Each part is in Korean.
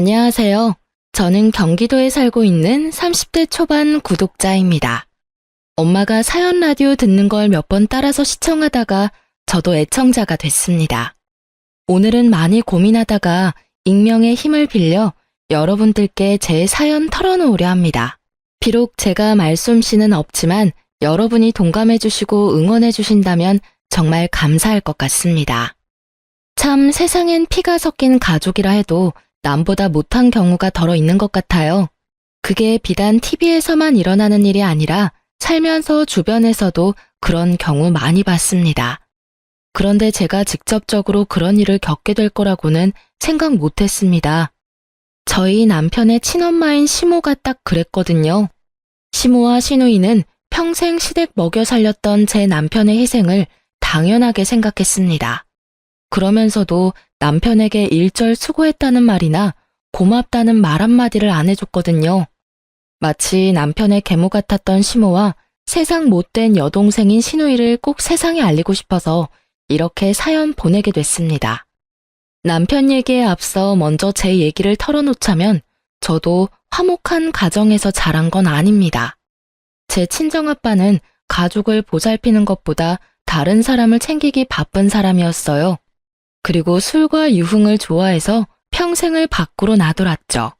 안녕하세요. 저는 경기도에 살고 있는 30대 초반 구독자입니다. 엄마가 사연 라디오 듣는 걸 몇 번 따라서 시청하다가 저도 애청자가 됐습니다. 오늘은 많이 고민하다가 익명의 힘을 빌려 여러분들께 제 사연 털어놓으려 합니다. 비록 제가 말솜씨는 없지만 여러분이 동감해 주시고 응원해 주신다면 정말 감사할 것 같습니다. 참 세상엔 피가 섞인 가족이라 해도 남보다 못한 경우가 덜어 있는 것 같아요. 그게 비단 TV에서만 일어나는 일이 아니라 살면서 주변에서도 그런 경우 많이 봤습니다. 그런데 제가 직접적으로 그런 일을 겪게 될 거라고는 생각 못 했습니다. 저희 남편의 친엄마인 시모가 딱 그랬거든요. 시모와 시누이는 평생 시댁 먹여 살렸던 제 남편의 희생을 당연하게 생각했습니다. 그러면서도 남편에게 일절 수고했다는 말이나 고맙다는 말 한마디를 안 해줬거든요. 마치 남편의 계모 같았던 시모와 세상 못된 여동생인 시누이를 꼭 세상에 알리고 싶어서 이렇게 사연 보내게 됐습니다. 남편 얘기에 앞서 먼저 제 얘기를 털어놓자면 저도 화목한 가정에서 자란 건 아닙니다. 제 친정아빠는 가족을 보살피는 것보다 다른 사람을 챙기기 바쁜 사람이었어요. 그리고 술과 유흥을 좋아해서 평생을 밖으로 나돌았죠.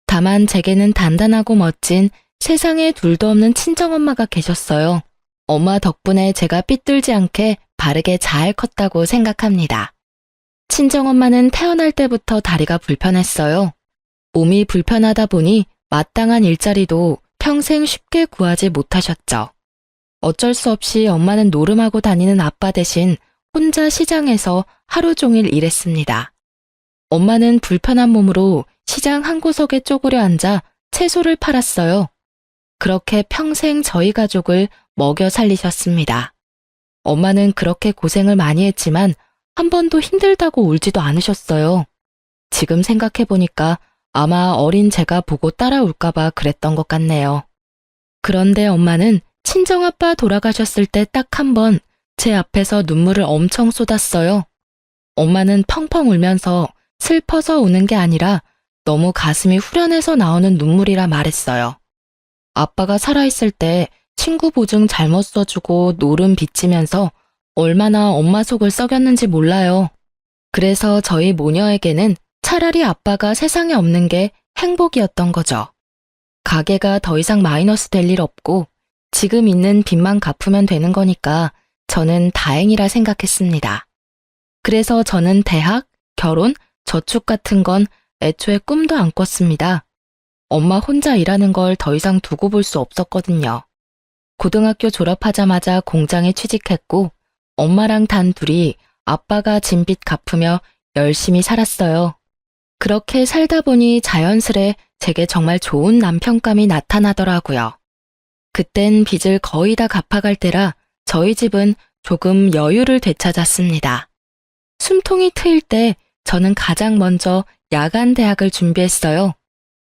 다만 제게는 단단하고 멋진 세상에 둘도 없는 친정엄마가 계셨어요. 엄마 덕분에 제가 삐뚤지 않게 바르게 잘 컸다고 생각합니다. 친정엄마는 태어날 때부터 다리가 불편했어요. 몸이 불편하다 보니 마땅한 일자리도 평생 쉽게 구하지 못하셨죠. 어쩔 수 없이 엄마는 노름하고 다니는 아빠 대신 혼자 시장에서 하루 종일 일했습니다. 엄마는 불편한 몸으로 시장 한 구석에 쪼그려 앉아 채소를 팔았어요. 그렇게 평생 저희 가족을 먹여 살리셨습니다. 엄마는 그렇게 고생을 많이 했지만 한 번도 힘들다고 울지도 않으셨어요. 지금 생각해보니까 아마 어린 제가 보고 따라올까봐 그랬던 것 같네요. 그런데 엄마는 친정아빠 돌아가셨을 때 딱 한 번 제 앞에서 눈물을 엄청 쏟았어요. 엄마는 펑펑 울면서 슬퍼서 우는 게 아니라 너무 가슴이 후련해서 나오는 눈물이라 말했어요. 아빠가 살아있을 때 친구 보증 잘못 써주고 노름 빚지면서 얼마나 엄마 속을 썩였는지 몰라요. 그래서 저희 모녀에게는 차라리 아빠가 세상에 없는 게 행복이었던 거죠. 가게가 더 이상 마이너스 될 일 없고 지금 있는 빚만 갚으면 되는 거니까 저는 다행이라 생각했습니다. 그래서 저는 대학, 결혼, 저축 같은 건 애초에 꿈도 안 꿨습니다. 엄마 혼자 일하는 걸 더 이상 두고 볼 수 없었거든요. 고등학교 졸업하자마자 공장에 취직했고 엄마랑 단 둘이 아빠가 진 빚 갚으며 열심히 살았어요. 그렇게 살다 보니 자연스레 제게 정말 좋은 남편감이 나타나더라고요. 그땐 빚을 거의 다 갚아갈 때라 저희 집은 조금 여유를 되찾았습니다. 숨통이 트일 때 저는 가장 먼저 야간 대학을 준비했어요.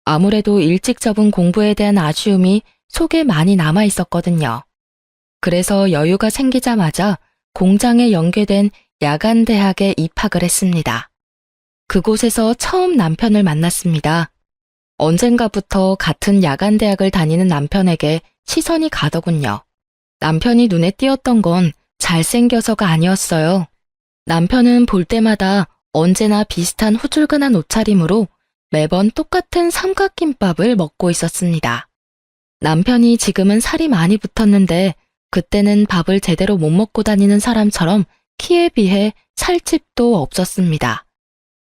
아무래도 일찍 접은 공부에 대한 아쉬움이 속에 많이 남아 있었거든요. 그래서 여유가 생기자마자 공장에 연계된 야간 대학에 입학을 했습니다. 그곳에서 처음 남편을 만났습니다. 언젠가부터 같은 야간 대학을 다니는 남편에게 시선이 가더군요. 남편이 눈에 띄었던 건 잘생겨서가 아니었어요. 남편은 볼 때마다 언제나 비슷한 후줄근한 옷차림으로 매번 똑같은 삼각김밥을 먹고 있었습니다. 남편이 지금은 살이 많이 붙었는데 그때는 밥을 제대로 못 먹고 다니는 사람처럼 키에 비해 살집도 없었습니다.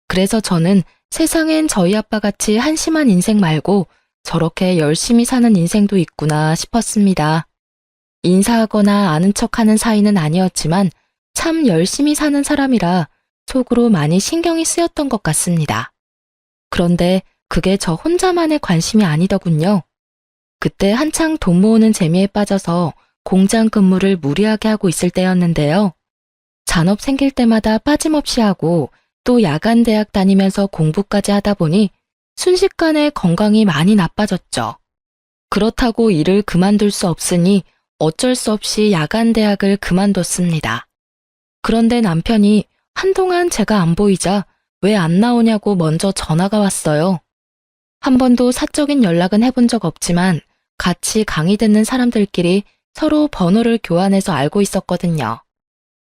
그래서 저는 세상엔 저희 아빠같이 한심한 인생 말고 저렇게 열심히 사는 인생도 있구나 싶었습니다. 인사하거나 아는 척하는 사이는 아니었지만 참 열심히 사는 사람이라 속으로 많이 신경이 쓰였던 것 같습니다. 그런데 그게 저 혼자만의 관심이 아니더군요. 그때 한창 돈 모으는 재미에 빠져서 공장 근무를 무리하게 하고 있을 때였는데요. 잔업 생길 때마다 빠짐없이 하고 또 야간 대학 다니면서 공부까지 하다 보니 순식간에 건강이 많이 나빠졌죠. 그렇다고 일을 그만둘 수 없으니 어쩔 수 없이 야간 대학을 그만뒀습니다. 그런데 남편이 한동안 제가 안 보이자 왜 안 나오냐고 먼저 전화가 왔어요. 한 번도 사적인 연락은 해본 적 없지만 같이 강의 듣는 사람들끼리 서로 번호를 교환해서 알고 있었거든요.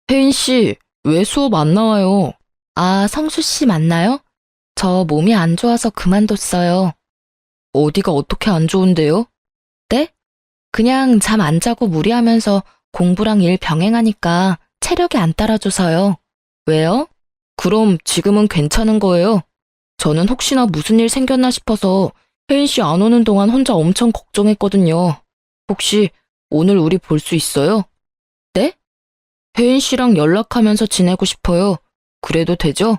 혜인 씨, 왜 수업 안 나와요? 아, 성수 씨 맞나요? 저 몸이 안 좋아서 그만뒀어요. 어디가 어떻게 안 좋은데요? 네? 그냥 잠 안 자고 무리하면서 공부랑 일 병행하니까 체력이 안 따라줘서요. 왜요? 그럼 지금은 괜찮은 거예요? 저는 혹시나 무슨 일 생겼나 싶어서 혜인 씨 안 오는 동안 혼자 엄청 걱정했거든요. 혹시 오늘 우리 볼 수 있어요? 네? 혜인 씨랑 연락하면서 지내고 싶어요. 그래도 되죠?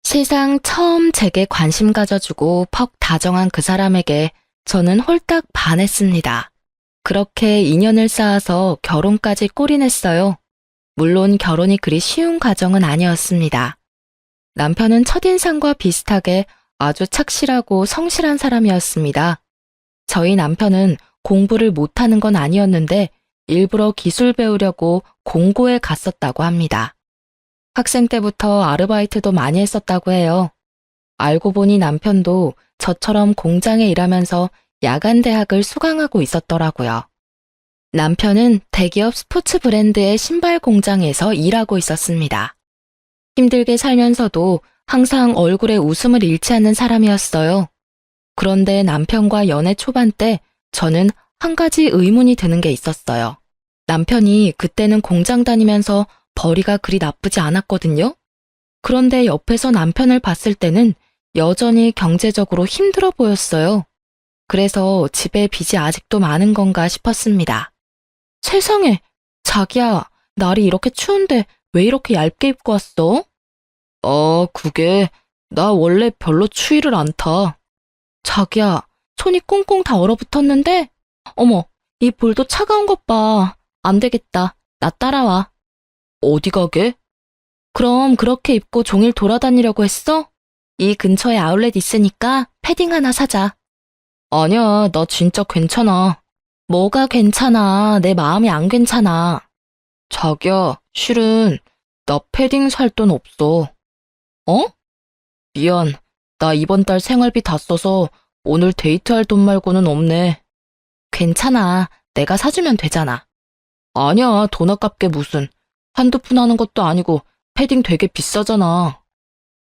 세상 처음 제게 관심 가져주고 퍽 다정한 그 사람에게 저는 홀딱 반했습니다. 그렇게 인연을 쌓아서 결혼까지 꼬리냈어요. 물론 결혼이 그리 쉬운 과정은 아니었습니다. 남편은 첫인상과 비슷하게 아주 착실하고 성실한 사람이었습니다. 저희 남편은 공부를 못하는 건 아니었는데 일부러 기술 배우려고 공고에 갔었다고 합니다. 학생 때부터 아르바이트도 많이 했었다고 해요. 알고 보니 남편도 저처럼 공장에 일하면서 야간 대학을 수강하고 있었더라고요. 남편은 대기업 스포츠 브랜드의 신발 공장에서 일하고 있었습니다. 힘들게 살면서도 항상 얼굴에 웃음을 잃지 않는 사람이었어요. 그런데 남편과 연애 초반 때 저는 한 가지 의문이 드는 게 있었어요. 남편이 그때는 공장 다니면서 벌이가 그리 나쁘지 않았거든요. 그런데 옆에서 남편을 봤을 때는 여전히 경제적으로 힘들어 보였어요. 그래서 집에 빚이 아직도 많은 건가 싶었습니다. 세상에, 자기야, 날이 이렇게 추운데 왜 이렇게 얇게 입고 왔어? 그게 나 원래 별로 추위를 안 타. 자기야, 손이 꽁꽁 다 얼어붙었는데? 어머, 이 볼도 차가운 것 봐. 안 되겠다. 나 따라와. 어디 가게? 그럼 그렇게 입고 종일 돌아다니려고 했어? 이 근처에 아울렛 있으니까 패딩 하나 사자. 아니야, 나 진짜 괜찮아. 뭐가 괜찮아? 내 마음이 안 괜찮아. 자기야, 실은 나 패딩 살 돈 없어. 어? 미안. 나 이번 달 생활비 다 써서 오늘 데이트할 돈 말고는 없네. 괜찮아. 내가 사주면 되잖아. 아니야, 돈 아깝게 무슨. 한두 푼 하는 것도 아니고 패딩 되게 비싸잖아.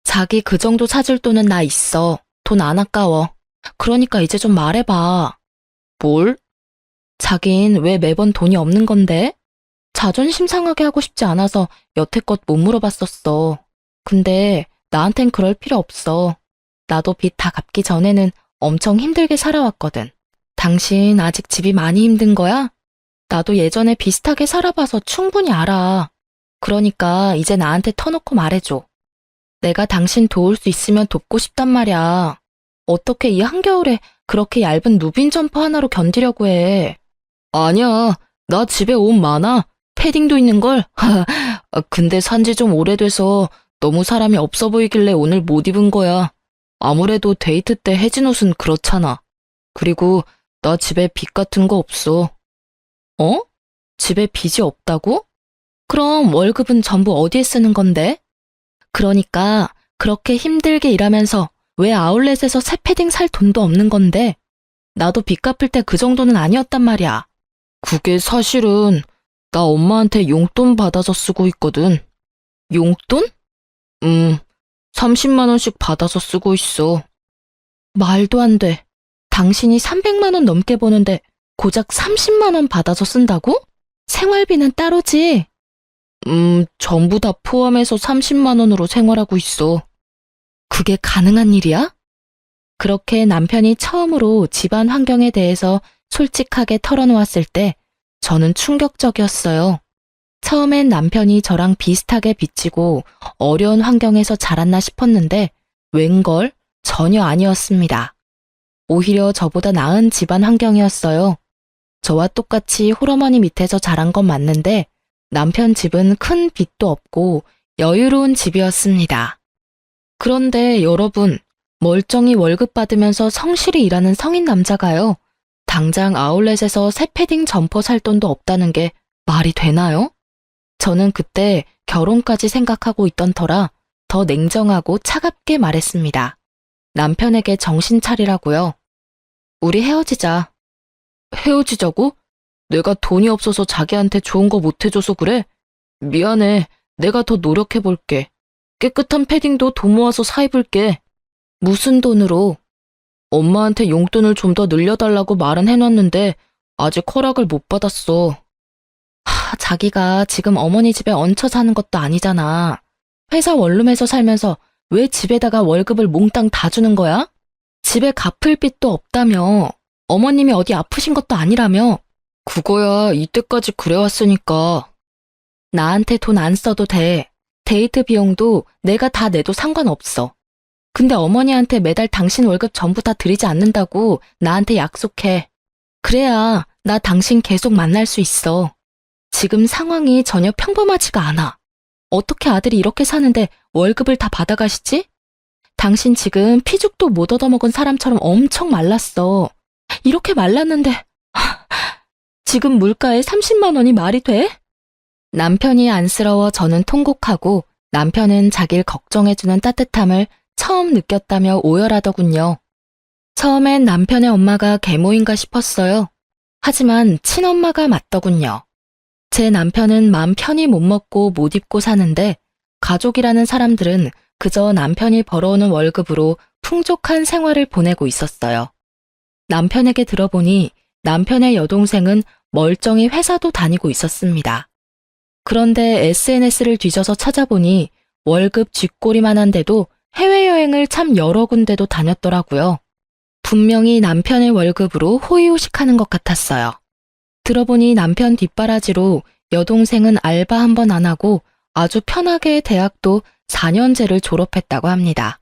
자기 그 정도 사줄 돈은 나 있어. 돈 안 아까워. 그러니까 이제 좀 말해봐. 뭘? 자긴 왜 매번 돈이 없는 건데? 자존심 상하게 하고 싶지 않아서 여태껏 못 물어봤었어. 근데 나한텐 그럴 필요 없어. 나도 빚 다 갚기 전에는 엄청 힘들게 살아왔거든. 당신 아직 집이 많이 힘든 거야? 나도 예전에 비슷하게 살아봐서 충분히 알아. 그러니까 이제 나한테 터놓고 말해줘. 내가 당신 도울 수 있으면 돕고 싶단 말이야. 어떻게 이 한겨울에 그렇게 얇은 누빈 점퍼 하나로 견디려고 해. 아니야, 나 집에 옷 많아. 패딩도 있는걸? 근데 산지 좀 오래돼서 너무 사람이 없어 보이길래 오늘 못 입은 거야. 아무래도 데이트 때 해진 옷은 그렇잖아. 그리고 나 집에 빚 같은 거 없어. 어? 집에 빚이 없다고? 그럼 월급은 전부 어디에 쓰는 건데? 그러니까 그렇게 힘들게 일하면서 왜 아울렛에서 새 패딩 살 돈도 없는 건데? 나도 빚 갚을 때 그 정도는 아니었단 말이야. 그게 사실은 나 엄마한테 용돈 받아서 쓰고 있거든. 용돈? 30만 원씩 받아서 쓰고 있어. 말도 안 돼. 당신이 300만 원 넘게 버는데 고작 30만 원 받아서 쓴다고? 생활비는 따로지? 전부 다 포함해서 30만 원으로 생활하고 있어. 그게 가능한 일이야? 그렇게 남편이 처음으로 집안 환경에 대해서 솔직하게 털어놓았을 때 저는 충격적이었어요. 처음엔 남편이 저랑 비슷하게 빚지고 어려운 환경에서 자랐나 싶었는데 웬걸 전혀 아니었습니다. 오히려 저보다 나은 집안 환경이었어요. 저와 똑같이 홀어머니 밑에서 자란 건 맞는데 남편 집은 큰 빚도 없고 여유로운 집이었습니다. 그런데 여러분, 멀쩡히 월급 받으면서 성실히 일하는 성인 남자가요. 당장 아울렛에서 새 패딩 점퍼 살 돈도 없다는 게 말이 되나요? 저는 그때 결혼까지 생각하고 있던 터라 더 냉정하고 차갑게 말했습니다. 남편에게 정신 차리라고요. 우리 헤어지자. 헤어지자고? 내가 돈이 없어서 자기한테 좋은 거 못 해줘서 그래? 미안해. 내가 더 노력해볼게. 깨끗한 패딩도 돈 모아서 사입을게. 무슨 돈으로? 엄마한테 용돈을 좀 더 늘려달라고 말은 해놨는데 아직 허락을 못 받았어. 자기가 지금 어머니 집에 얹혀 사는 것도 아니잖아. 회사 원룸에서 살면서 왜 집에다가 월급을 몽땅 다 주는 거야? 집에 갚을 빚도 없다며. 어머님이 어디 아프신 것도 아니라며. 그거야 이때까지 그래왔으니까. 나한테 돈 안 써도 돼. 데이트 비용도 내가 다 내도 상관없어. 근데 어머니한테 매달 당신 월급 전부 다 드리지 않는다고 나한테 약속해. 그래야 나 당신 계속 만날 수 있어. 지금 상황이 전혀 평범하지가 않아. 어떻게 아들이 이렇게 사는데 월급을 다 받아가시지? 당신 지금 피죽도 못 얻어먹은 사람처럼 엄청 말랐어. 이렇게 말랐는데 지금 물가에 30만 원이 말이 돼? 남편이 안쓰러워 저는 통곡하고 남편은 자기를 걱정해주는 따뜻함을 처음 느꼈다며 오열하더군요. 처음엔 남편의 엄마가 계모인가 싶었어요. 하지만 친엄마가 맞더군요. 제 남편은 마음 편히 못 먹고 못 입고 사는데 가족이라는 사람들은 그저 남편이 벌어오는 월급으로 풍족한 생활을 보내고 있었어요. 남편에게 들어보니 남편의 여동생은 멀쩡히 회사도 다니고 있었습니다. 그런데 SNS를 뒤져서 찾아보니 월급 쥐꼬리만한데도 해외여행을 참 여러 군데도 다녔더라고요. 분명히 남편의 월급으로 호의호식하는 것 같았어요. 들어보니 남편 뒷바라지로 여동생은 알바 한 번 안 하고 아주 편하게 대학도 4년제를 졸업했다고 합니다.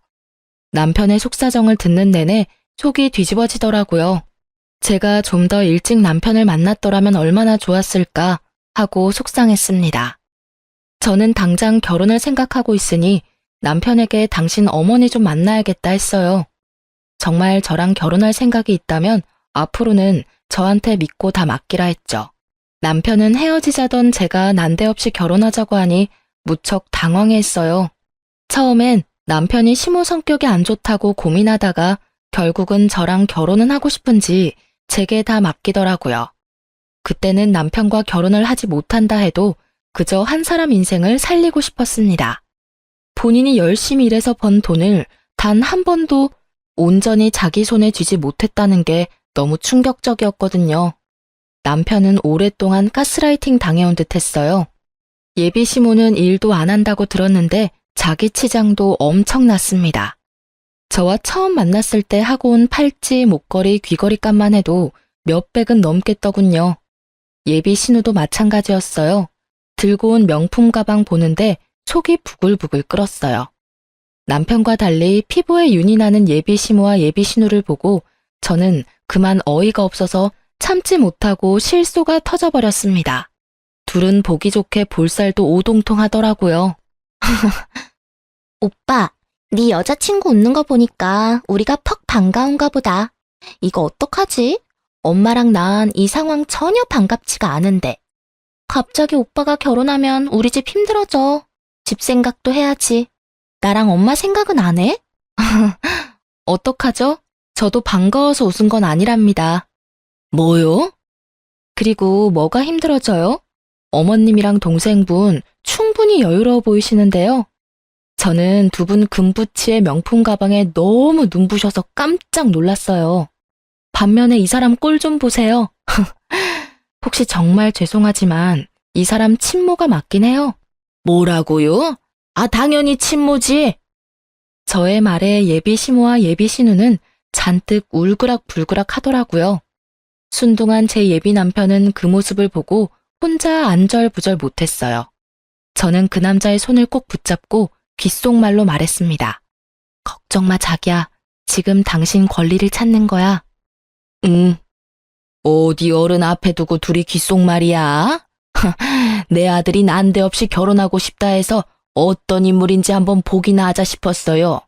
남편의 속사정을 듣는 내내 속이 뒤집어지더라고요. 제가 좀 더 일찍 남편을 만났더라면 얼마나 좋았을까 하고 속상했습니다. 저는 당장 결혼을 생각하고 있으니 남편에게 당신 어머니 좀 만나야겠다 했어요. 정말 저랑 결혼할 생각이 있다면 앞으로는 저한테 믿고 다 맡기라 했죠. 남편은 헤어지자던 제가 난데없이 결혼하자고 하니 무척 당황했어요. 처음엔 남편이 시모 성격이 안 좋다고 고민하다가 결국은 저랑 결혼은 하고 싶은지 제게 다 맡기더라고요. 그때는 남편과 결혼을 하지 못한다 해도 그저 한 사람 인생을 살리고 싶었습니다. 본인이 열심히 일해서 번 돈을 단 한 번도 온전히 자기 손에 쥐지 못했다는 게 너무 충격적이었거든요. 남편은 오랫동안 가스라이팅 당해온 듯 했어요. 예비 시모는 일도 안 한다고 들었는데 자기 치장도 엄청났습니다. 저와 처음 만났을 때 하고 온 팔찌, 목걸이, 귀걸이 값만 해도 몇백은 넘겠더군요. 예비 신우도 마찬가지였어요. 들고 온 명품 가방 보는데 속이 부글부글 끓었어요. 남편과 달리 피부에 윤이 나는 예비 시모와 예비 신우를 보고 저는 그만 어이가 없어서 참지 못하고 실소가 터져버렸습니다. 둘은 보기 좋게 볼살도 오동통하더라고요. 오빠, 네 여자친구 웃는 거 보니까 우리가 퍽 반가운가 보다. 이거 어떡하지? 엄마랑 난 이 상황 전혀 반갑지가 않은데. 갑자기 오빠가 결혼하면 우리 집 힘들어져. 집 생각도 해야지. 나랑 엄마 생각은 안 해? 어떡하죠? 저도 반가워서 웃은 건 아니랍니다. 뭐요? 그리고 뭐가 힘들어져요? 어머님이랑 동생분 충분히 여유로워 보이시는데요. 저는 두 분 금부치의 명품 가방에 너무 눈부셔서 깜짝 놀랐어요. 반면에 이 사람 꼴 좀 보세요. 혹시 정말 죄송하지만 이 사람 친모가 맞긴 해요. 뭐라고요? 아, 당연히 친모지. 저의 말에 예비 시모와 예비 신우는 잔뜩 울그락불그락 하더라고요. 순둥한 제 예비 남편은 그 모습을 보고 혼자 안절부절 못했어요. 저는 그 남자의 손을 꼭 붙잡고 귓속말로 말했습니다. 걱정 마, 자기야. 지금 당신 권리를 찾는 거야. 응. 어디 어른 앞에 두고 둘이 귓속말이야? 내 아들이 난데없이 결혼하고 싶다 해서 어떤 인물인지 한번 보기나 하자 싶었어요.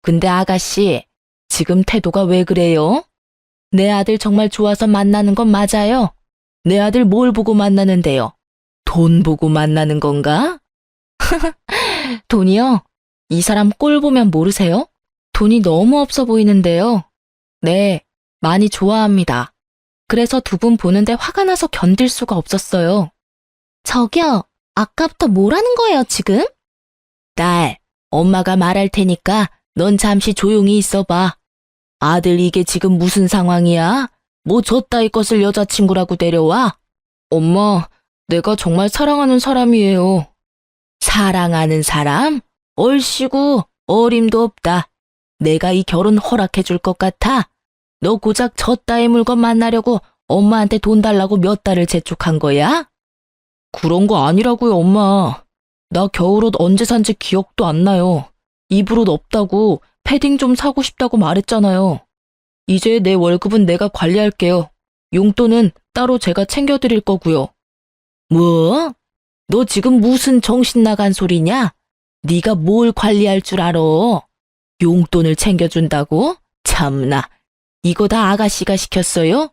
근데 아가씨, 지금 태도가 왜 그래요? 내 아들 정말 좋아서 만나는 건 맞아요? 내 아들 뭘 보고 만나는데요? 돈 보고 만나는 건가? 돈이요? 이 사람 꼴 보면 모르세요? 돈이 너무 없어 보이는데요. 네, 많이 좋아합니다. 그래서 두 분 보는데 화가 나서 견딜 수가 없었어요. 저기요, 아까부터 뭐라는 거예요, 지금? 딸, 엄마가 말할 테니까 넌 잠시 조용히 있어봐. 아들 이게 지금 무슨 상황이야? 뭐 저 따위 것을 여자친구라고 데려와? 엄마, 내가 정말 사랑하는 사람이에요. 사랑하는 사람? 얼씨구, 어림도 없다. 내가 이 결혼 허락해 줄 것 같아? 너 고작 저 따위 물건 만나려고 엄마한테 돈 달라고 몇 달을 재촉한 거야? 그런 거 아니라고요, 엄마. 나 겨울옷 언제 산지 기억도 안 나요. 입을 옷 없다고 패딩 좀 사고 싶다고 말했잖아요. 이제 내 월급은 내가 관리할게요. 용돈은 따로 제가 챙겨드릴 거고요. 뭐? 너 지금 무슨 정신 나간 소리냐? 네가 뭘 관리할 줄 알아? 용돈을 챙겨준다고? 참나. 이거 다 아가씨가 시켰어요?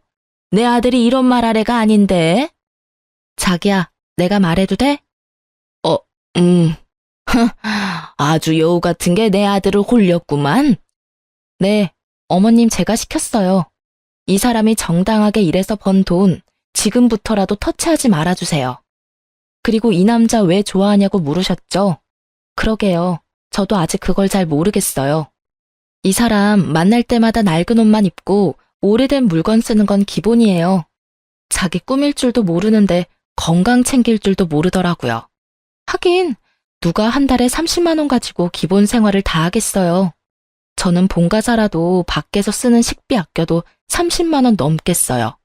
내 아들이 이런 말 할 애가 아닌데. 자기야, 내가 말해도 돼? 아주 여우 같은 게 내 아들을 홀렸구만. 네, 어머님 제가 시켰어요. 이 사람이 정당하게 일해서 번 돈, 지금부터라도 터치하지 말아주세요. 그리고 이 남자 왜 좋아하냐고 물으셨죠? 그러게요. 저도 아직 그걸 잘 모르겠어요. 이 사람 만날 때마다 낡은 옷만 입고 오래된 물건 쓰는 건 기본이에요. 자기 꾸밀 줄도 모르는데 건강 챙길 줄도 모르더라고요. 하긴 누가 한 달에 30만 원 가지고 기본 생활을 다 하겠어요. 저는 본가 살아도 밖에서 쓰는 식비 아껴도 30만 원 넘겠어요.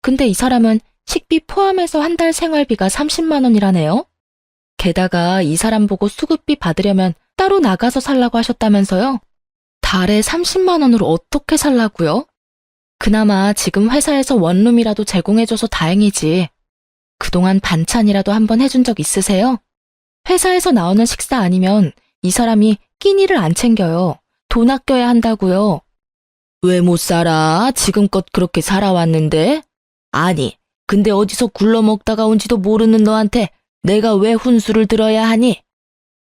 근데 이 사람은 식비 포함해서 한 달 생활비가 30만 원이라네요. 게다가 이 사람 보고 수급비 받으려면 따로 나가서 살라고 하셨다면서요? 달에 30만 원으로 어떻게 살라고요? 그나마 지금 회사에서 원룸이라도 제공해줘서 다행이지. 그동안 반찬이라도 한번 해준 적 있으세요? 회사에서 나오는 식사 아니면 이 사람이 끼니를 안 챙겨요. 돈 아껴야 한다고요. 왜 못 살아? 지금껏 그렇게 살아왔는데? 아니, 근데 어디서 굴러먹다가 온지도 모르는 너한테 내가 왜 훈수를 들어야 하니?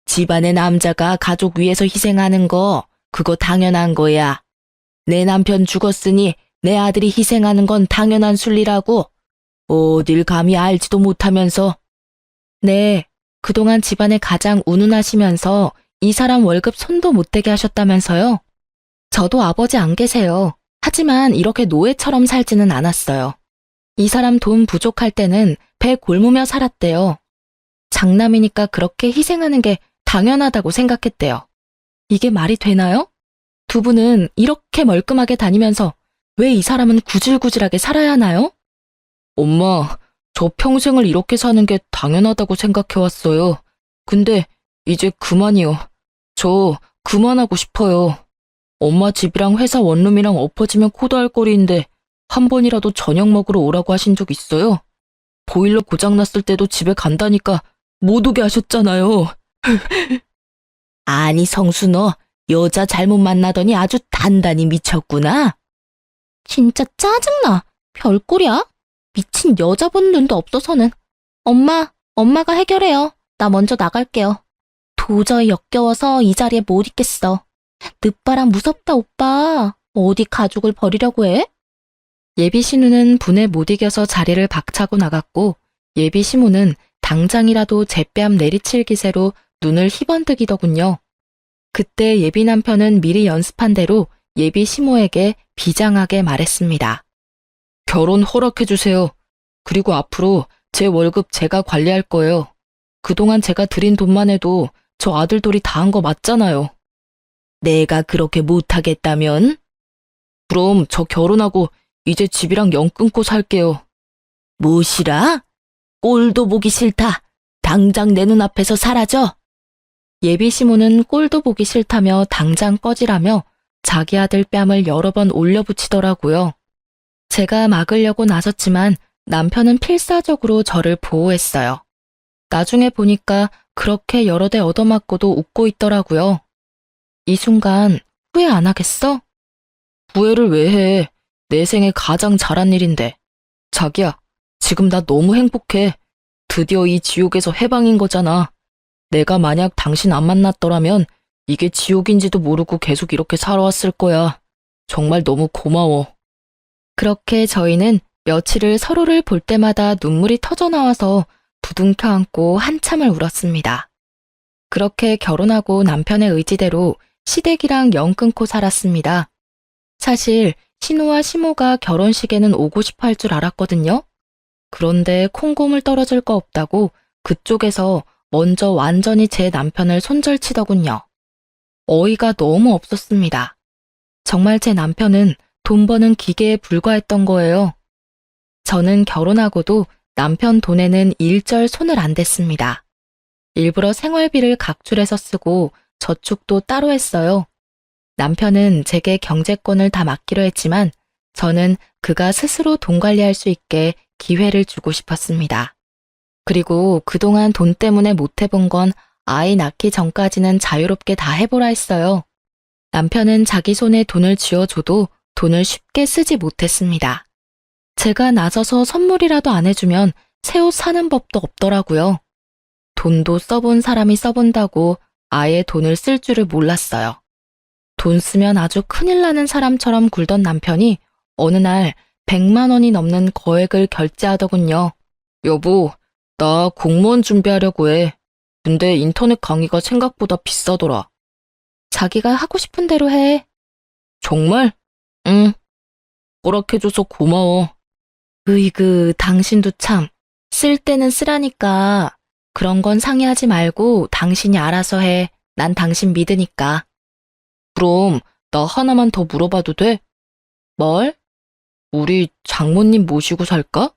집안의 남자가 가족 위해서 희생하는 거, 그거 당연한 거야. 내 남편 죽었으니 내 아들이 희생하는 건 당연한 순리라고. 어딜 감히 알지도 못하면서. 네, 그동안 집안에 가장 운운하시면서 이 사람 월급 손도 못 대게 하셨다면서요? 저도 아버지 안 계세요. 하지만 이렇게 노예처럼 살지는 않았어요. 이 사람 돈 부족할 때는 배 골무며 살았대요. 장남이니까 그렇게 희생하는 게 당연하다고 생각했대요. 이게 말이 되나요? 두 분은 이렇게 멀끔하게 다니면서 왜 이 사람은 구질구질하게 살아야 하나요? 엄마, 저 평생을 이렇게 사는 게 당연하다고 생각해왔어요. 근데 이제 그만이요. 저 그만하고 싶어요. 엄마 집이랑 회사 원룸이랑 엎어지면 코다할 거리인데 한 번이라도 저녁 먹으러 오라고 하신 적 있어요? 보일러 고장났을 때도 집에 간다니까 못 오게 하셨잖아요. 아니 성수 너 여자 잘못 만나더니 아주 단단히 미쳤구나. 진짜 짜증나. 별꼴이야? 미친 여자 보는 눈도 없어서는. 엄마가 해결해요. 나 먼저 나갈게요. 도저히 역겨워서 이 자리에 못 있겠어. 늦바람 무섭다, 오빠. 어디 가족을 버리려고 해? 예비 신우는 분에 못 이겨서 자리를 박차고 나갔고 예비 시모는 당장이라도 제 뺨 내리칠 기세로 눈을 희번뜩이더군요. 그때 예비 남편은 미리 연습한 대로 예비 시모에게 비장하게 말했습니다. 결혼 허락해주세요. 그리고 앞으로 제 월급 제가 관리할 거예요. 그동안 제가 드린 돈만 해도 저 아들돌이 다 한 거 맞잖아요. 내가 그렇게 못하겠다면? 그럼 저 결혼하고 이제 집이랑 연 끊고 살게요. 무엇이라? 꼴도 보기 싫다. 당장 내 눈앞에서 사라져. 예비 시모는 꼴도 보기 싫다며 당장 꺼지라며 자기 아들 뺨을 여러 번 올려붙이더라고요. 제가 막으려고 나섰지만 남편은 필사적으로 저를 보호했어요. 나중에 보니까 그렇게 여러 대 얻어맞고도 웃고 있더라고요. 이 순간 후회 안 하겠어? 후회를 왜 해? 내 생에 가장 잘한 일인데. 자기야, 지금 나 너무 행복해. 드디어 이 지옥에서 해방인 거잖아. 내가 만약 당신 안 만났더라면 이게 지옥인지도 모르고 계속 이렇게 살아왔을 거야. 정말 너무 고마워. 그렇게 저희는 며칠을 서로를 볼 때마다 눈물이 터져 나와서 부둥켜 안고 한참을 울었습니다. 그렇게 결혼하고 남편의 의지대로 시댁이랑 연 끊고 살았습니다. 사실 신우와 시모가 결혼식에는 오고 싶어 할 줄 알았거든요. 그런데 콩고물 떨어질 거 없다고 그쪽에서 먼저 완전히 제 남편을 손절치더군요. 어이가 너무 없었습니다. 정말 제 남편은 돈 버는 기계에 불과했던 거예요. 저는 결혼하고도 남편 돈에는 일절 손을 안 댔습니다. 일부러 생활비를 각출해서 쓰고 저축도 따로 했어요. 남편은 제게 경제권을 다 맡기로 했지만 저는 그가 스스로 돈 관리할 수 있게 기회를 주고 싶었습니다. 그리고 그동안 돈 때문에 못 해본 건 아이 낳기 전까지는 자유롭게 다 해보라 했어요. 남편은 자기 손에 돈을 쥐어줘도 돈을 쉽게 쓰지 못했습니다. 제가 나서서 선물이라도 안 해주면 새 옷 사는 법도 없더라고요. 돈도 써본 사람이 써본다고 아예 돈을 쓸 줄을 몰랐어요. 돈 쓰면 아주 큰일 나는 사람처럼 굴던 남편이 어느 날 100만 원이 넘는 거액을 결제하더군요. 여보, 나 공무원 준비하려고 해. 근데 인터넷 강의가 생각보다 비싸더라. 자기가 하고 싶은 대로 해. 정말? 응. 허락해줘서 고마워. 으이그, 당신도 참. 쓸 때는 쓰라니까. 그런 건 상의하지 말고 당신이 알아서 해. 난 당신 믿으니까. 그럼 나 하나만 더 물어봐도 돼? 뭘? 우리 장모님 모시고 살까?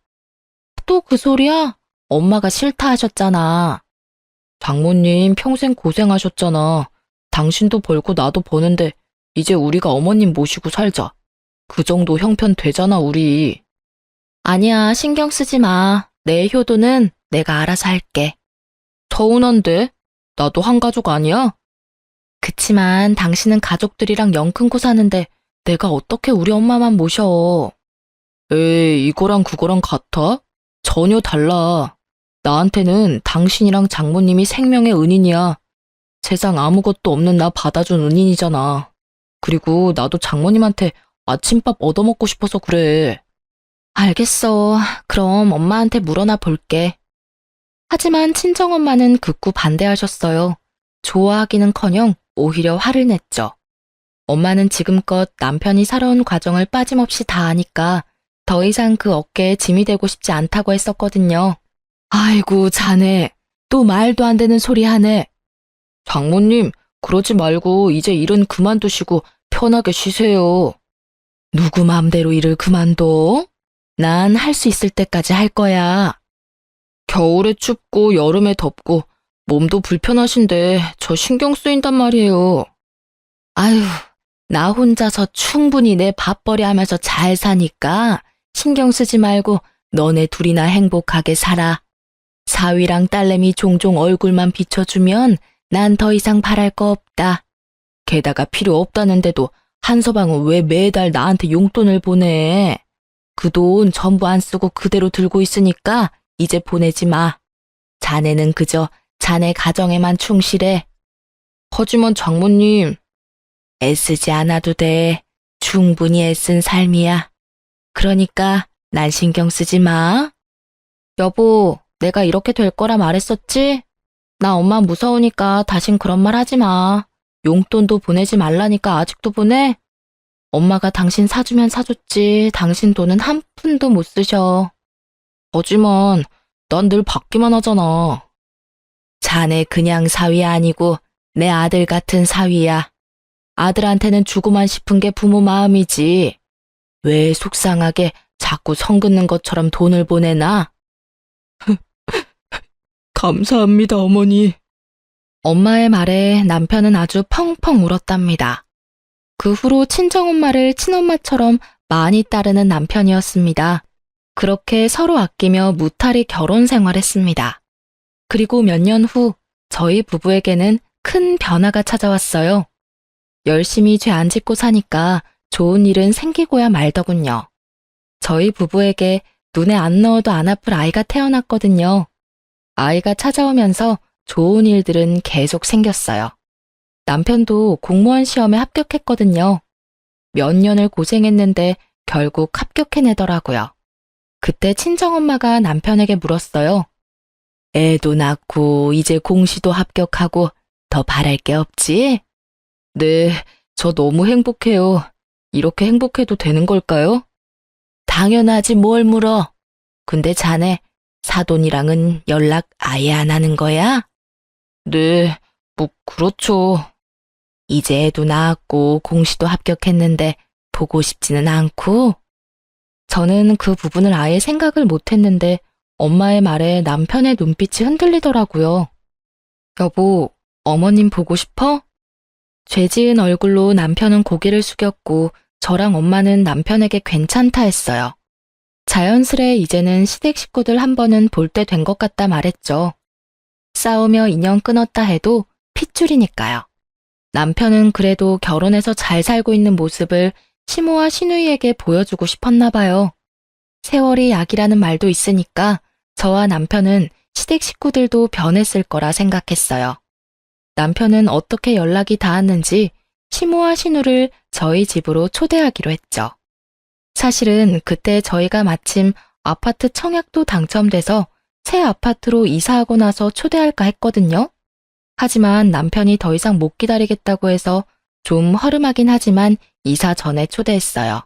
또 그 소리야? 엄마가 싫다 하셨잖아. 장모님 평생 고생하셨잖아. 당신도 벌고 나도 버는데 이제 우리가 어머님 모시고 살자. 그 정도 형편 되잖아, 우리. 아니야, 신경 쓰지 마. 내 효도는 내가 알아서 할게. 서운한데? 나도 한 가족 아니야? 그치만 당신은 가족들이랑 연 끊고 사는데 내가 어떻게 우리 엄마만 모셔. 에이, 이거랑 그거랑 같아? 전혀 달라. 나한테는 당신이랑 장모님이 생명의 은인이야. 세상 아무것도 없는 나 받아준 은인이잖아. 그리고 나도 장모님한테 아침밥 얻어먹고 싶어서 그래. 알겠어. 그럼 엄마한테 물어나 볼게. 하지만 친정엄마는 극구 반대하셨어요. 좋아하기는커녕 오히려 화를 냈죠. 엄마는 지금껏 남편이 살아온 과정을 빠짐없이 다 아니까 더 이상 그 어깨에 짐이 되고 싶지 않다고 했었거든요. 아이고, 자네. 또 말도 안 되는 소리 하네. 장모님, 그러지 말고 이제 일은 그만두시고 편하게 쉬세요. 누구 맘대로 일을 그만둬? 난 할 수 있을 때까지 할 거야. 겨울에 춥고 여름에 덥고 몸도 불편하신데 저 신경 쓰인단 말이에요. 아유, 나 혼자서 충분히 내 밥벌이 하면서 잘 사니까 신경 쓰지 말고 너네 둘이나 행복하게 살아. 사위랑 딸내미 종종 얼굴만 비춰주면 난 더 이상 바랄 거 없다. 게다가 필요 없다는데도 한서방은 왜 매달 나한테 용돈을 보내? 그 돈 전부 안 쓰고 그대로 들고 있으니까 이제 보내지 마. 자네는 그저 자네 가정에만 충실해. 하지만 장모님. 애쓰지 않아도 돼. 충분히 애쓴 삶이야. 그러니까 난 신경 쓰지 마. 여보, 내가 이렇게 될 거라 말했었지? 나 엄마 무서우니까 다신 그런 말 하지 마. 용돈도 보내지 말라니까 아직도 보내? 엄마가 당신 사주면 사줬지. 당신 돈은 한 푼도 못 쓰셔. 하지만 난 늘 받기만 하잖아. 자네 그냥 사위 아니고 내 아들 같은 사위야. 아들한테는 주고만 싶은 게 부모 마음이지. 왜 속상하게 자꾸 성 긋는 것처럼 돈을 보내나? 감사합니다, 어머니. 엄마의 말에 남편은 아주 펑펑 울었답니다. 그 후로 친정엄마를 친엄마처럼 많이 따르는 남편이었습니다. 그렇게 서로 아끼며 무탈히 결혼 생활했습니다. 그리고 몇 년 후 저희 부부에게는 큰 변화가 찾아왔어요. 열심히 죄 안 짓고 사니까 좋은 일은 생기고야 말더군요. 저희 부부에게 눈에 안 넣어도 안 아플 아이가 태어났거든요. 아이가 찾아오면서 좋은 일들은 계속 생겼어요. 남편도 공무원 시험에 합격했거든요. 몇 년을 고생했는데 결국 합격해내더라고요. 그때 친정엄마가 남편에게 물었어요. 애도 낳고 이제 공시도 합격하고 더 바랄 게 없지? 네, 저 너무 행복해요. 이렇게 행복해도 되는 걸까요? 당연하지 뭘 물어. 근데 자네 사돈이랑은 연락 아예 안 하는 거야? 네, 뭐 그렇죠. 이제 애도 낳았고 공시도 합격했는데 보고 싶지는 않고? 저는 그 부분을 아예 생각을 못했는데 엄마의 말에 남편의 눈빛이 흔들리더라고요. 여보, 어머님 보고 싶어? 죄 지은 얼굴로 남편은 고개를 숙였고 저랑 엄마는 남편에게 괜찮다 했어요. 자연스레 이제는 시댁 식구들 한 번은 볼 때 된 것 같다 말했죠. 싸우며 인연 끊었다 해도 핏줄이니까요. 남편은 그래도 결혼해서 잘 살고 있는 모습을 시모와 시누이에게 보여주고 싶었나 봐요. 세월이 약이라는 말도 있으니까 저와 남편은 시댁 식구들도 변했을 거라 생각했어요. 남편은 어떻게 연락이 닿았는지 시모와 시누를 저희 집으로 초대하기로 했죠. 사실은 그때 저희가 마침 아파트 청약도 당첨돼서 새 아파트로 이사하고 나서 초대할까 했거든요. 하지만 남편이 더 이상 못 기다리겠다고 해서 좀 허름하긴 하지만 이사 전에 초대했어요.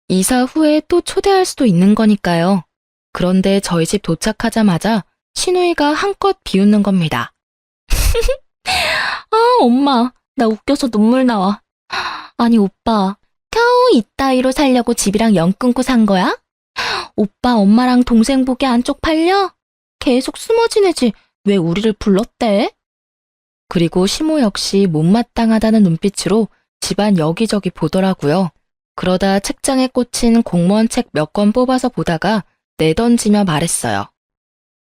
이사 후에 또 초대할 수도 있는 거니까요. 그런데 저희 집 도착하자마자 시누이가 한껏 비웃는 겁니다. 아, 엄마, 나 웃겨서 눈물 나와. 아니, 오빠, 겨우 이따위로 살려고 집이랑 연 끊고 산 거야? 오빠, 엄마랑 동생 보기 안 쪽팔려? 계속 숨어 지내지 왜 우리를 불렀대? 그리고 시모 역시 못마땅하다는 눈빛으로 집안 여기저기 보더라고요. 그러다 책장에 꽂힌 공무원 책 몇 권 뽑아서 보다가 내던지며 말했어요.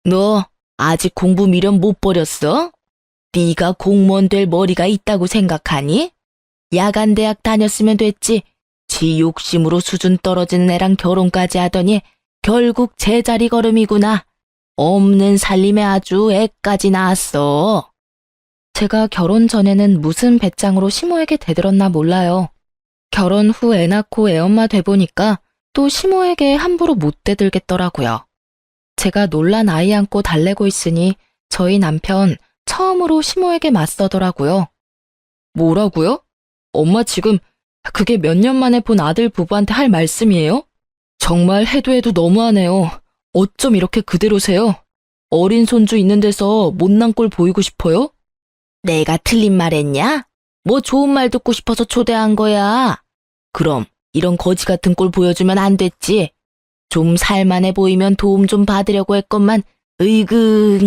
너 아직 공부 미련 못 버렸어? 네가 공무원 될 머리가 있다고 생각하니? 야간 대학 다녔으면 됐지. 지 욕심으로 수준 떨어지는 애랑 결혼까지 하더니 결국 제자리 걸음이구나. 없는 살림에 아주 애까지 낳았어. 제가 결혼 전에는 무슨 배짱으로 시모에게 대들었나 몰라요. 결혼 후 애 낳고 애엄마 돼보니까 또 시모에게 함부로 못 대들겠더라고요. 제가 놀란 아이 안고 달래고 있으니 저희 남편 처음으로 시모에게 맞서더라고요. 뭐라고요? 엄마 지금 그게 몇 년 만에 본 아들 부부한테 할 말씀이에요? 정말 해도 해도 너무하네요. 어쩜 이렇게 그대로세요? 어린 손주 있는 데서 못난 꼴 보이고 싶어요? 내가 틀린 말 했냐? 뭐 좋은 말 듣고 싶어서 초대한 거야. 그럼 이런 거지 같은 꼴 보여주면 안 됐지. 좀 살만해 보이면 도움 좀 받으려고 했건만 으이그.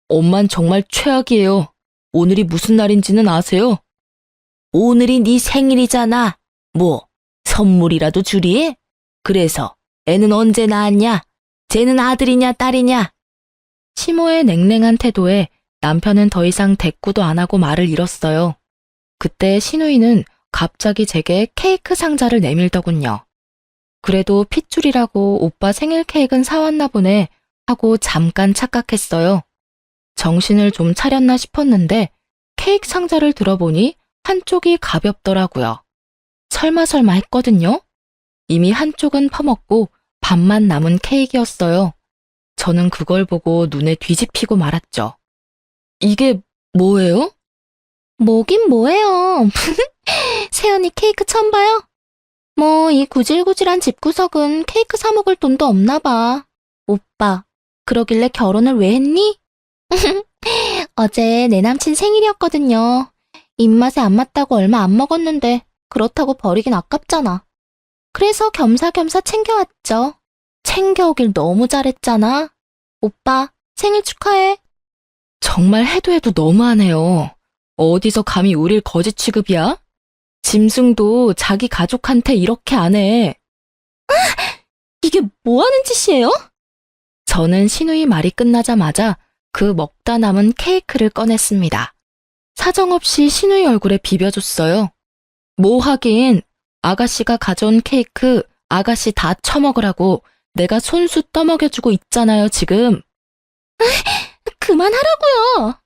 엄만 정말 최악이에요. 오늘이 무슨 날인지는 아세요? 오늘이 네 생일이잖아. 뭐 선물이라도 주리? 그래서 애는 언제 낳았냐? 쟤는 아들이냐 딸이냐? 시모의 냉랭한 태도에 남편은 더 이상 대꾸도 안 하고 말을 잃었어요. 그때 시누이는 갑자기 제게 케이크 상자를 내밀더군요. 그래도 핏줄이라고 오빠 생일 케이크는 사왔나 보네 하고 잠깐 착각했어요. 정신을 좀 차렸나 싶었는데 케이크 상자를 들어보니 한쪽이 가볍더라고요. 설마 했거든요. 이미 한쪽은 퍼먹고 반만 남은 케이크였어요. 저는 그걸 보고 눈에 뒤집히고 말았죠. 이게 뭐예요? 뭐긴 뭐예요. 세연이 케이크 처음 봐요? 뭐 이 구질구질한 집구석은 케이크 사 먹을 돈도 없나 봐. 오빠, 그러길래 결혼을 왜 했니? 어제 내 남친 생일이었거든요. 입맛에 안 맞다고 얼마 안 먹었는데 그렇다고 버리긴 아깝잖아. 그래서 겸사겸사 챙겨왔죠. 챙겨오길 너무 잘했잖아. 오빠, 생일 축하해. 정말 해도 해도 너무하네요. 어디서 감히 우릴 거지 취급이야? 짐승도 자기 가족한테 이렇게 안 해. 이게 뭐 하는 짓이에요? 저는 시누이 말이 끝나자마자 그 먹다 남은 케이크를 꺼냈습니다. 사정없이 시누이 얼굴에 비벼줬어요. 뭐 하긴 아가씨가 가져온 케이크 아가씨 다 처먹으라고 내가 손수 떠먹여주고 있잖아요 지금. 그만하라고요.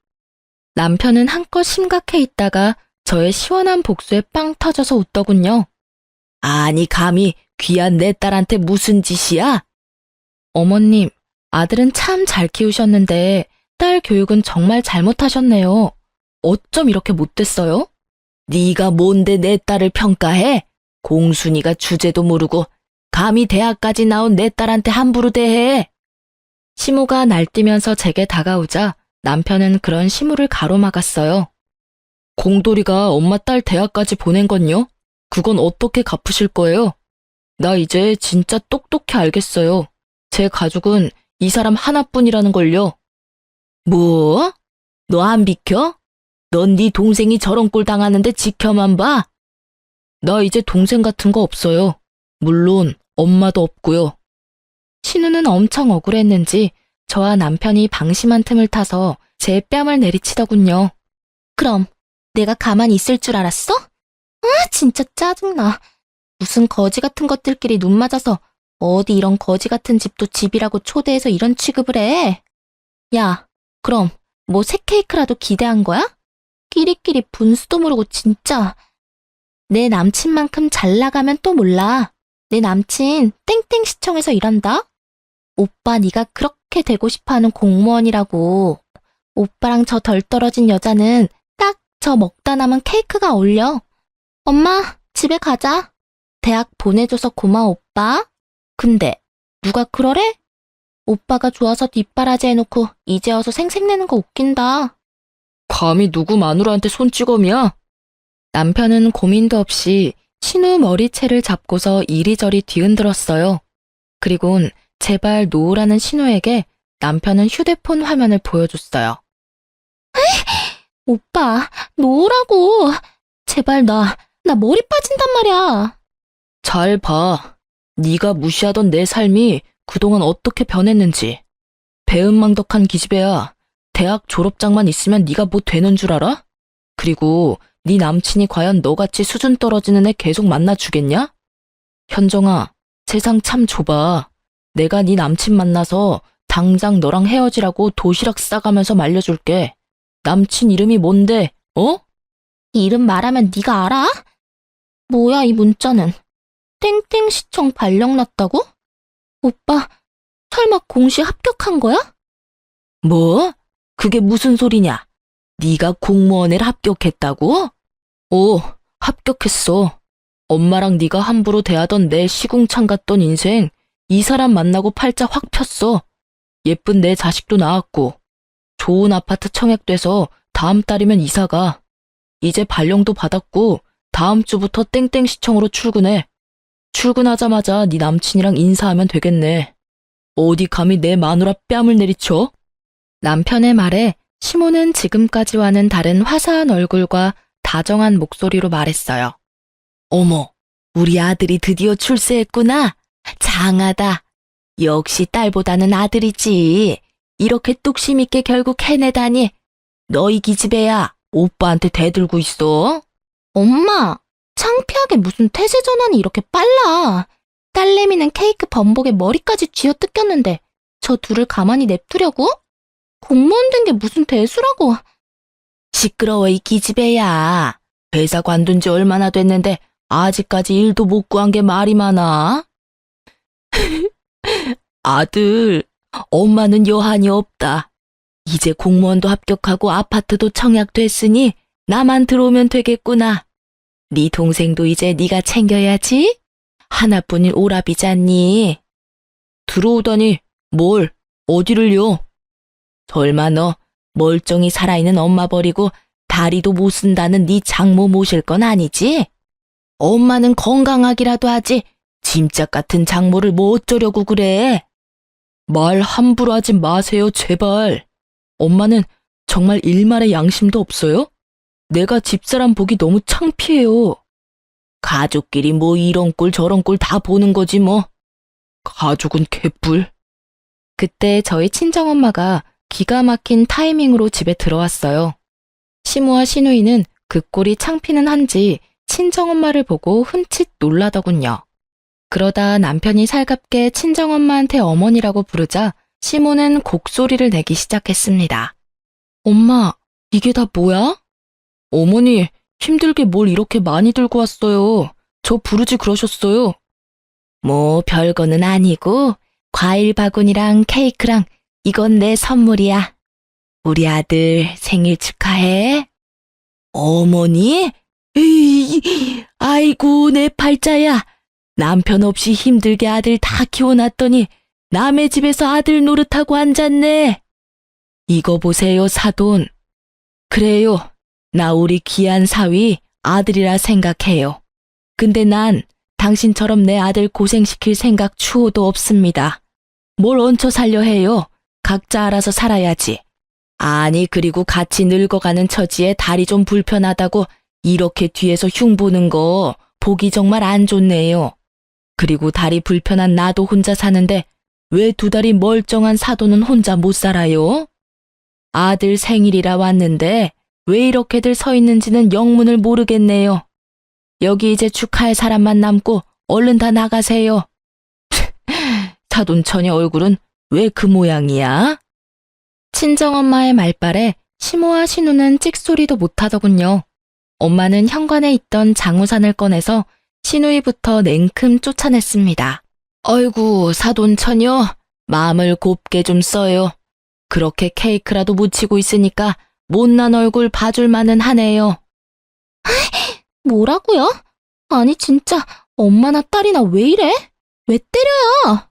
남편은 한껏 심각해 있다가 저의 시원한 복수에 빵 터져서 웃더군요. 아니, 감히 귀한 내 딸한테 무슨 짓이야? 어머님, 아들은 참 잘 키우셨는데 딸 교육은 정말 잘못하셨네요. 어쩜 이렇게 못됐어요? 네가 뭔데 내 딸을 평가해? 공순이가 주제도 모르고 감히 대학까지 나온 내 딸한테 함부로 대해. 시모가 날뛰면서 제게 다가오자 남편은 그런 시모를 가로막았어요. 공돌이가 엄마 딸 대학까지 보낸 건요? 그건 어떻게 갚으실 거예요? 나 이제 진짜 똑똑히 알겠어요. 제 가족은 이 사람 하나뿐이라는 걸요. 뭐? 너 안 비켜? 넌 네 동생이 저런 꼴 당하는데 지켜만 봐? 나 이제 동생 같은 거 없어요. 물론 엄마도 없고요. 신우는 엄청 억울했는지 저와 남편이 방심한 틈을 타서 제 뺨을 내리치더군요. 그럼 내가 가만히 있을 줄 알았어? 아, 진짜 짜증나. 무슨 거지 같은 것들끼리 눈 맞아서 어디 이런 거지 같은 집도 집이라고 초대해서 이런 취급을 해. 야, 그럼 뭐 새 케이크라도 기대한 거야? 끼리끼리 분수도 모르고 진짜. 내 남친만큼 잘 나가면 또 몰라. 내 남친 땡땡시청에서 일한다? 오빠 네가 그렇게 되고 싶어하는 공무원이라고. 오빠랑 저 덜 떨어진 여자는 딱 저 먹다 남은 케이크가 어울려. 엄마, 집에 가자. 대학 보내줘서 고마워, 오빠. 근데 누가 그러래? 오빠가 좋아서 뒷바라지 해놓고 이제 와서 생색내는 거 웃긴다. 감히 누구 마누라한테 손찌검이야? 남편은 고민도 없이 신우 머리채를 잡고서 이리저리 뒤흔들었어요. 그리곤 제발 놓으라는 신우에게 남편은 휴대폰 화면을 보여줬어요. 오빠, 놓으라고. 제발 나 머리 빠진단 말이야. 잘 봐. 네가 무시하던 내 삶이 그동안 어떻게 변했는지. 배은망덕한 기집애야. 대학 졸업장만 있으면 네가 뭐 되는 줄 알아? 그리고 네 남친이 과연 너같이 수준 떨어지는 애 계속 만나주겠냐? 현정아, 세상 참 좁아. 내가 네 남친 만나서 당장 너랑 헤어지라고 도시락 싸가면서 말려줄게. 남친 이름이 뭔데, 어? 이름 말하면 네가 알아? 뭐야 이 문자는. 땡땡시청 발령 났다고? 오빠, 설마 공시 합격한 거야? 뭐? 그게 무슨 소리냐? 네가 공무원을 합격했다고? 오, 합격했어. 엄마랑 네가 함부로 대하던 내 시궁창 같던 인생 이 사람 만나고 팔자 확 폈어. 예쁜 내 자식도 낳았고 좋은 아파트 청약돼서 다음 달이면 이사가. 이제 발령도 받았고 다음 주부터 땡땡시청으로 출근해. 출근하자마자 네 남친이랑 인사하면 되겠네. 어디 감히 내 마누라 뺨을 내리쳐? 남편의 말에 시모는 지금까지와는 다른 화사한 얼굴과 다정한 목소리로 말했어요. 어머, 우리 아들이 드디어 출세했구나. 장하다. 역시 딸보다는 아들이지. 이렇게 뚝심 있게 결국 해내다니. 너희 기집애야, 오빠한테 대들고 있어. 엄마, 창피하게 무슨 태세 전환이 이렇게 빨라. 딸내미는 케이크 범벅에 머리까지 쥐어뜯겼는데 저 둘을 가만히 냅두려고? 공무원 된 게 무슨 대수라고. 시끄러워 이 기집애야. 회사 관둔 지 얼마나 됐는데 아직까지 일도 못 구한 게 말이 많아? 아들, 엄마는 여한이 없다. 이제 공무원도 합격하고 아파트도 청약됐으니 나만 들어오면 되겠구나. 네 동생도 이제 네가 챙겨야지. 하나뿐인 오라비잖니. 들어오다니 뭘, 어디를요? 설마 너 멀쩡히 살아있는 엄마 버리고 다리도 못 쓴다는 네 장모 모실 건 아니지? 엄마는 건강하기라도 하지 짐짝 같은 장모를 뭐 어쩌려고 그래? 말 함부로 하지 마세요, 제발. 엄마는 정말 일말의 양심도 없어요? 내가 집사람 보기 너무 창피해요. 가족끼리 뭐 이런 꼴 저런 꼴 다 보는 거지 뭐. 가족은 개뿔. 그때 저희 친정엄마가 기가 막힌 타이밍으로 집에 들어왔어요. 시모와 시누이는 그 꼴이 창피는 한지 친정엄마를 보고 흠칫 놀라더군요. 그러다 남편이 살갑게 친정엄마한테 어머니라고 부르자 시모는 곡소리를 내기 시작했습니다. 엄마, 이게 다 뭐야? 어머니, 힘들게 뭘 이렇게 많이 들고 왔어요. 저 부르지 그러셨어요. 뭐 별거는 아니고 과일 바구니랑 케이크랑 이건 내 선물이야. 우리 아들 생일 축하해. 어머니? 에이, 아이고 내 팔자야. 남편 없이 힘들게 아들 다 키워놨더니 남의 집에서 아들 노릇하고 앉았네. 이거 보세요 사돈. 그래요. 나 우리 귀한 사위 아들이라 생각해요. 근데 난 당신처럼 내 아들 고생시킬 생각 추호도 없습니다. 뭘 얹혀 살려 해요. 각자 알아서 살아야지. 아니 그리고 같이 늙어가는 처지에 다리 좀 불편하다고 이렇게 뒤에서 흉보는 거 보기 정말 안 좋네요. 그리고 다리 불편한 나도 혼자 사는데 왜 두 다리 멀쩡한 사돈은 혼자 못 살아요? 아들 생일이라 왔는데 왜 이렇게들 서 있는지는 영문을 모르겠네요. 여기 이제 축하할 사람만 남고 얼른 다 나가세요. 사돈 처녀 얼굴은 왜 그 모양이야? 친정엄마의 말발에 시모와 신우는 찍소리도 못하더군요. 엄마는 현관에 있던 장우산을 꺼내서 시누이부터 냉큼 쫓아냈습니다. 어이구 사돈 처녀 마음을 곱게 좀 써요. 그렇게 케이크라도 묻히고 있으니까 못난 얼굴 봐줄 만은 하네요. 뭐라고요? 아니 진짜 엄마나 딸이나 왜 이래? 왜 때려요?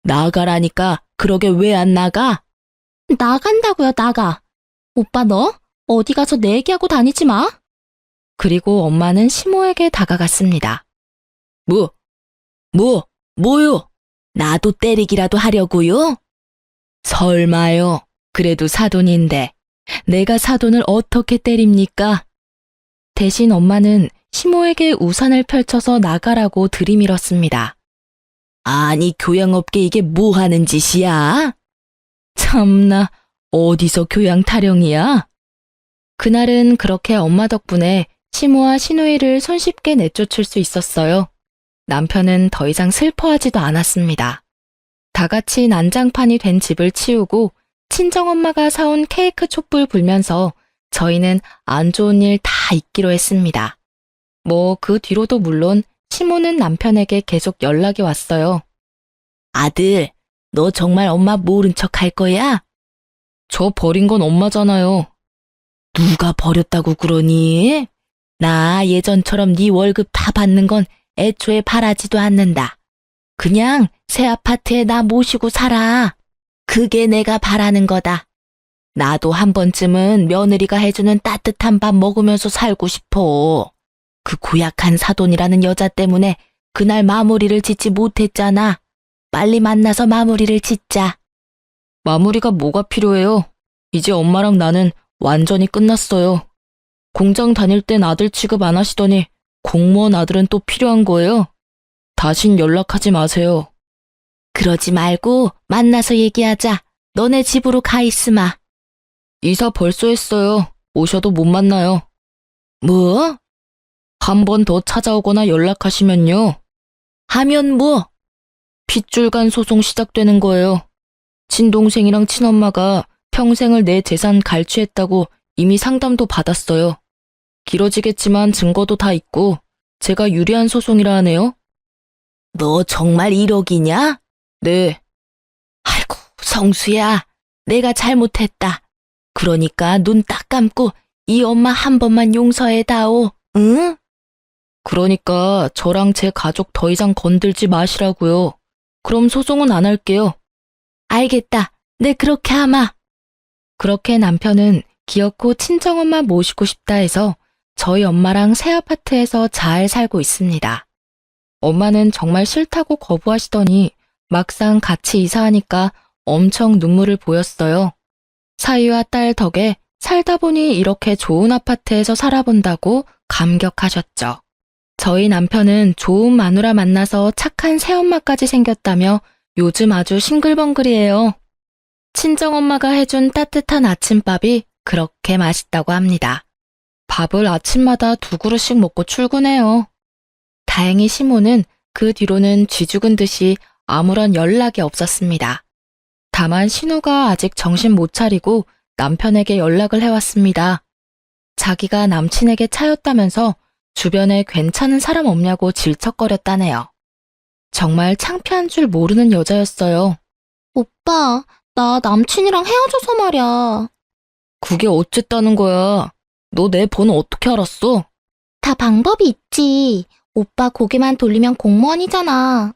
나가라니까 그러게 왜 안 나가? 나간다고요, 나가. 오빠 너 어디 가서 내 얘기하고 다니지 마. 그리고 엄마는 시모에게 다가갔습니다. 뭐요? 나도 때리기라도 하려고요? 설마요. 그래도 사돈인데 내가 사돈을 어떻게 때립니까? 대신 엄마는 시모에게 우산을 펼쳐서 나가라고 들이밀었습니다. 아니 교양 없게 이게 뭐 하는 짓이야? 참나 어디서 교양 타령이야? 그날은 그렇게 엄마 덕분에 시모와 시누이를 손쉽게 내쫓을 수 있었어요. 남편은 더 이상 슬퍼하지도 않았습니다. 다 같이 난장판이 된 집을 치우고 친정엄마가 사온 케이크 촛불 불면서 저희는 안 좋은 일 다 잊기로 했습니다. 뭐 그 뒤로도 물론 시모는 남편에게 계속 연락이 왔어요. 아들, 너 정말 엄마 모른 척 할 거야? 저 버린 건 엄마잖아요. 누가 버렸다고 그러니? 나 예전처럼 네 월급 다 받는 건 애초에 바라지도 않는다. 그냥 새 아파트에 나 모시고 살아. 그게 내가 바라는 거다. 나도 한 번쯤은 며느리가 해주는 따뜻한 밥 먹으면서 살고 싶어. 그 고약한 사돈이라는 여자 때문에 그날 마무리를 짓지 못했잖아. 빨리 만나서 마무리를 짓자. 마무리가 뭐가 필요해요? 이제 엄마랑 나는 완전히 끝났어요. 공장 다닐 땐 아들 취급 안 하시더니 공무원 아들은 또 필요한 거예요? 다신 연락하지 마세요. 그러지 말고 만나서 얘기하자. 너네 집으로 가 있으마. 이사 벌써 했어요. 오셔도 못 만나요. 뭐? 한 번 더 찾아오거나 연락하시면요. 하면 뭐? 핏줄간 소송 시작되는 거예요. 친동생이랑 친엄마가 평생을 내 재산 갈취했다고 이미 상담도 받았어요. 길어지겠지만 증거도 다 있고 제가 유리한 소송이라 하네요. 너 정말 1억이냐? 네. 아이고 성수야, 내가 잘못했다. 그러니까 눈 딱 감고 이 엄마 한 번만 용서해다오. 응? 그러니까 저랑 제 가족 더 이상 건들지 마시라고요. 그럼 소송은 안 할게요. 알겠다. 네 그렇게 하마. 그렇게 남편은 기어코 친정엄마 모시고 싶다 해서 저희 엄마랑 새 아파트에서 잘 살고 있습니다. 엄마는 정말 싫다고 거부하시더니 막상 같이 이사하니까 엄청 눈물을 보였어요. 사위와 딸 덕에 살다 보니 이렇게 좋은 아파트에서 살아본다고 감격하셨죠. 저희 남편은 좋은 마누라 만나서 착한 새엄마까지 생겼다며 요즘 아주 싱글벙글이에요. 친정엄마가 해준 따뜻한 아침밥이 그렇게 맛있다고 합니다. 밥을 아침마다 2그릇씩 먹고 출근해요. 다행히 시모는 그 뒤로는 쥐죽은 듯이 아무런 연락이 없었습니다. 다만 신우가 아직 정신 못 차리고 남편에게 연락을 해왔습니다. 자기가 남친에게 차였다면서 주변에 괜찮은 사람 없냐고 질척거렸다네요. 정말 창피한 줄 모르는 여자였어요. 오빠, 나 남친이랑 헤어져서 말이야. 그게 어쨌다는 거야. 너 내 번호 어떻게 알았어? 다 방법이 있지. 오빠 고개만 돌리면 공무원이잖아.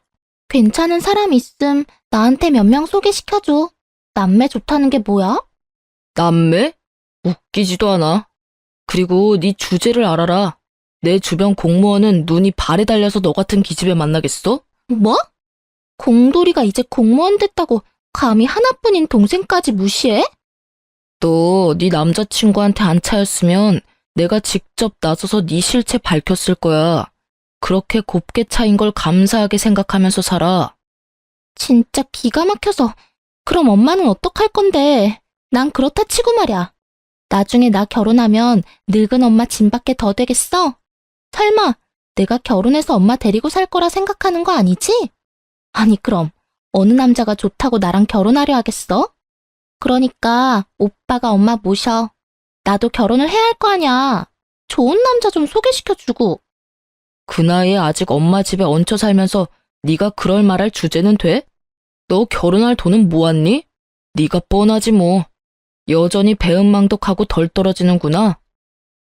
괜찮은 사람 있음 나한테 몇 명 소개시켜줘. 남매 좋다는 게 뭐야? 남매? 웃기지도 않아. 그리고 네 주제를 알아라. 내 주변 공무원은 눈이 발에 달려서 너 같은 기집애 만나겠어? 뭐? 공돌이가 이제 공무원 됐다고 감히 하나뿐인 동생까지 무시해? 너 네 남자친구한테 안 차였으면 내가 직접 나서서 네 실체 밝혔을 거야. 그렇게 곱게 차인 걸 감사하게 생각하면서 살아. 진짜 기가 막혀서. 그럼 엄마는 어떡할 건데? 난 그렇다 치고 말이야. 나중에 나 결혼하면 늙은 엄마 짐밖에 더 되겠어? 설마 내가 결혼해서 엄마 데리고 살 거라 생각하는 거 아니지? 아니 그럼 어느 남자가 좋다고 나랑 결혼하려 하겠어? 그러니까 오빠가 엄마 모셔. 나도 결혼을 해야 할 거 아냐. 좋은 남자 좀 소개시켜주고. 그 나이에 아직 엄마 집에 얹혀 살면서 네가 그럴 말할 주제는 돼? 너 결혼할 돈은 모았니? 네가 뻔하지 뭐. 여전히 배은망덕하고 덜 떨어지는구나.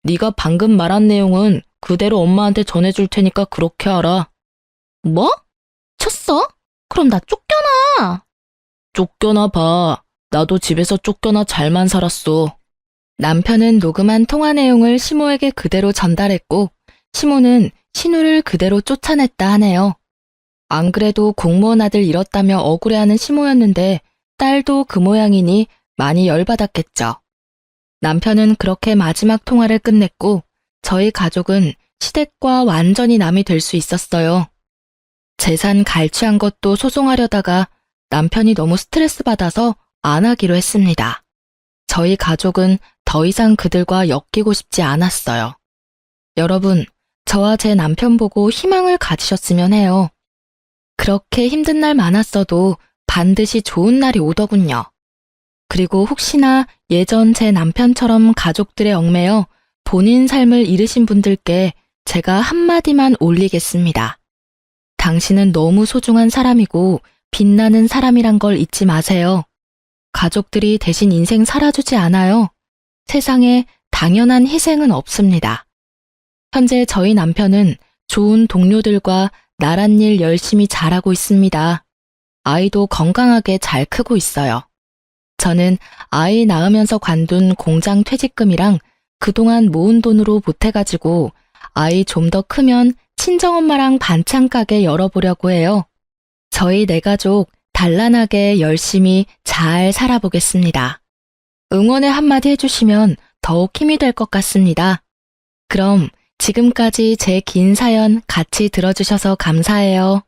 네가 방금 말한 내용은 그대로 엄마한테 전해줄 테니까 그렇게 알아. 뭐? 쳤어? 그럼 나 쫓겨나. 쫓겨나 봐. 나도 집에서 쫓겨나 잘만 살았어. 남편은 녹음한 통화 내용을 시모에게 그대로 전달했고 시모는 신우를 그대로 쫓아냈다 하네요. 안 그래도 공무원 아들 잃었다며 억울해하는 시모였는데 딸도 그 모양이니 많이 열받았겠죠. 남편은 그렇게 마지막 통화를 끝냈고 저희 가족은 시댁과 완전히 남이 될 수 있었어요. 재산 갈취한 것도 소송하려다가 남편이 너무 스트레스 받아서 안 하기로 했습니다. 저희 가족은 더 이상 그들과 엮이고 싶지 않았어요. 여러분, 저와 제 남편 보고 희망을 가지셨으면 해요. 그렇게 힘든 날 많았어도 반드시 좋은 날이 오더군요. 그리고 혹시나 예전 제 남편처럼 가족들의 얽매여 본인 삶을 잃으신 분들께 제가 한마디만 올리겠습니다. 당신은 너무 소중한 사람이고 빛나는 사람이란 걸 잊지 마세요. 가족들이 대신 인생 살아주지 않아요. 세상에 당연한 희생은 없습니다. 현재 저희 남편은 좋은 동료들과 나란 일 열심히 잘하고 있습니다. 아이도 건강하게 잘 크고 있어요. 저는 아이 낳으면서 관둔 공장 퇴직금이랑 그동안 모은 돈으로 보태가지고 아이 좀 더 크면 친정엄마랑 반찬 가게 열어보려고 해요. 저희 네 가족 단란하게 열심히 잘 살아보겠습니다. 응원의 한마디 해주시면 더욱 힘이 될 것 같습니다. 그럼 지금까지 제 긴 사연 같이 들어주셔서 감사해요.